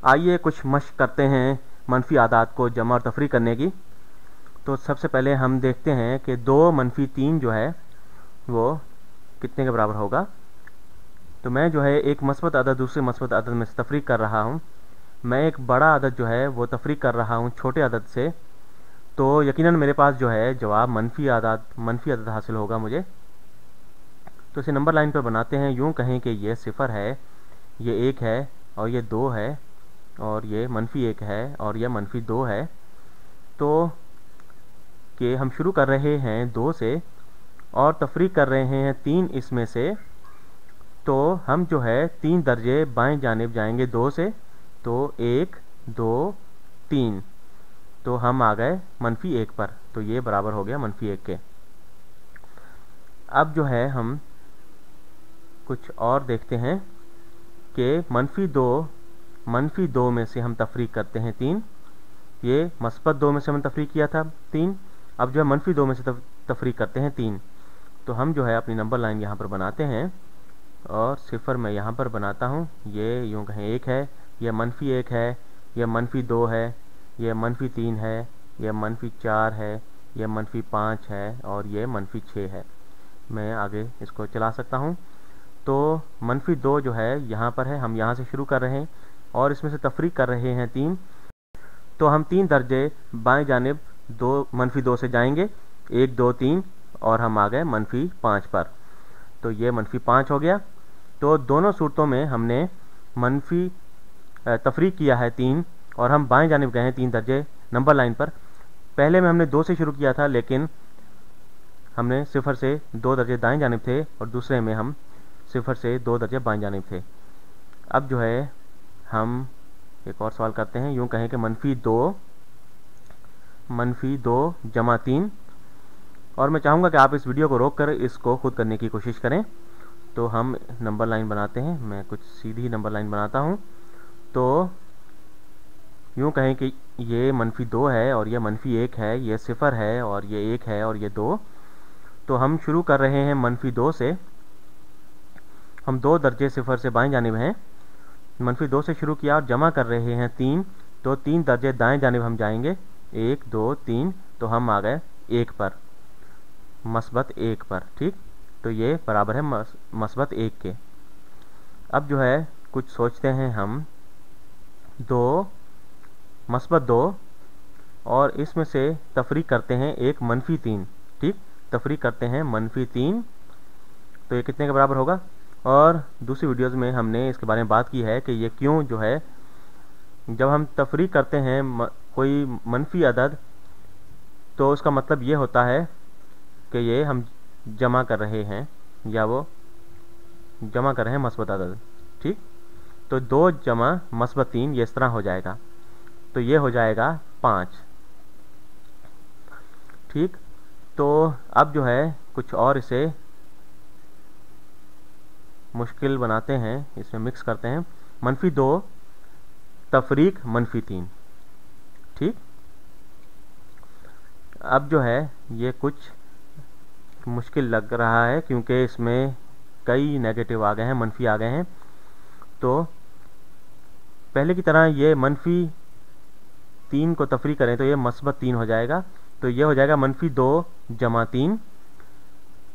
आइए कुछ मशक करते हैं मनफी आदात को जमा और तफरीक करने की। तो सबसे पहले हम देखते हैं कि 2 मनफी 3 जो है वो कितने के बराबर होगा। तो मैं जो है एक मस्बत अदद दूसरे मस्बत अदद में से तफरीक कर रहा हूँ। मैं एक बड़ा अदद जो है वो तफरीक कर रहा हूँ छोटे अदद से, तो यकीनन मेरे पास जो है जवाब मनफी अदद हासिल होगा मुझे। तो इसे नंबर लाइन पर बनाते हैं। यूँ कहें कि ये 0 है, ये 1 है और ये 2 है, और ये मनफी 1 है और यह मनफी 2 है। तो कि हम शुरू कर रहे हैं 2 से और तफरीक कर रहे हैं 3 इसमें से, तो हम जो है 3 दर्जे बाएं जानिब जाएंगे 2 से। तो 1 2 3, तो हम आ गए मनफी 1 पर। तो ये बराबर हो गया मनफी 1 के। अब जो है हम कुछ और देखते हैं कि मनफी 2 में से हम तफरीक करते हैं 3। ये मस्बत 2 में से हम तफरीक किया था 3। अब जो है मनफी 2 में से तफरीक करते हैं 3। तो हम जो है अपनी नंबर लाइन यहाँ पर बनाते हैं और 0 मैं यहाँ पर बनाता हूँ। ये यूँ कहें 1 है, यह मनफी 1 है, यह मनफी 2 है, यह मनफी 3 है, यह मनफी 4 है, यह मनफी 5 है और यह मनफी 6 है। मैं आगे इसको चला सकता हूँ। तो मनफी 2 जो है यहाँ पर है, हम यहाँ से शुरू कर रहे हैं और इसमें से तफरीक कर रहे हैं 3। तो हम 3 दर्जे बाएं जानिब मनफी 2 से जाएंगे, 1 2 3, और हम आ गए मनफी 5 पर। तो ये मनफी 5 हो गया। तो दोनों सूरतों में हमने मनफी तफरीक किया है 3 और हम बाएं जानिब गए हैं 3 दर्जे नंबर लाइन पर। पहले में हमने 2 से शुरू किया था, लेकिन हमने 0 से 2 दर्जे दाएं जानिब थे और दूसरे में हम 0 से 2 दर्जे बाएं जानिब थे। अब जो है हम एक और सवाल करते हैं। यूँ कहें कि मनफी 2 जमा 3, और मैं चाहूँगा कि आप इस वीडियो को रोक कर इसको खुद करने की कोशिश करें। तो हम नंबर लाइन बनाते हैं। मैं कुछ सीधी नंबर लाइन बनाता हूँ। तो यूँ कहें कि ये मनफी 2 है और ये मनफी 1 है, ये 0 है और ये 1 है और ये 2। तो हम शुरू कर रहे हैं मनफी 2 से। हम 2 दर्जे 0 से बाएं जानिब हैं। मनफी 2 से शुरू किया और जमा कर रहे हैं 3। तो 3 दर्जे दाएं जानिब हम जाएंगे, 1 2 3, तो हम आ गए 1 पर, मस्बत 1 पर। ठीक, तो ये बराबर है मस्बत 1 के। अब जो है कुछ सोचते हैं हम। 2 मस्बत 2 और इसमें से तफरीक करते हैं एक मनफी 3। ठीक, तफरीक करते हैं मनफी 3। तो ये कितने के बराबर होगा। और दूसरी वीडियोस में हमने इसके बारे में बात की है कि ये क्यों जो है जब हम तफरीक करते हैं कोई मनफी अदद, तो उसका मतलब ये होता है कि ये हम जमा कर रहे हैं या वो जमा कर रहे हैं मस्बत अदद। ठीक, तो 2 जमा मस्बत 3 ये इस तरह हो जाएगा। तो ये हो जाएगा 5। ठीक, तो अब जो है कुछ और इसे मुश्किल बनाते हैं, इसमें मिक्स करते हैं। मनफी 2 तफरीक मनफी 3। ठीक, अब जो है ये कुछ मुश्किल लग रहा है क्योंकि इसमें कई नेगेटिव आ गए हैं, मनफी आ गए हैं। तो पहले की तरह ये मनफी 3 को तफरीक करें तो ये मस्बत 3 हो जाएगा। तो ये हो जाएगा मनफी 2 जमा 3।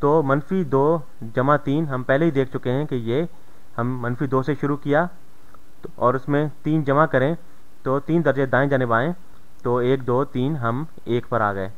तो मनफी 2 जमा 3 हम पहले ही देख चुके हैं कि ये हम मनफी 2 से शुरू किया तो और उसमें 3 जमा करें तो 3 दर्जे दाएं जानिब आएँ, तो 1 2 3 हम 1 पर आ गए।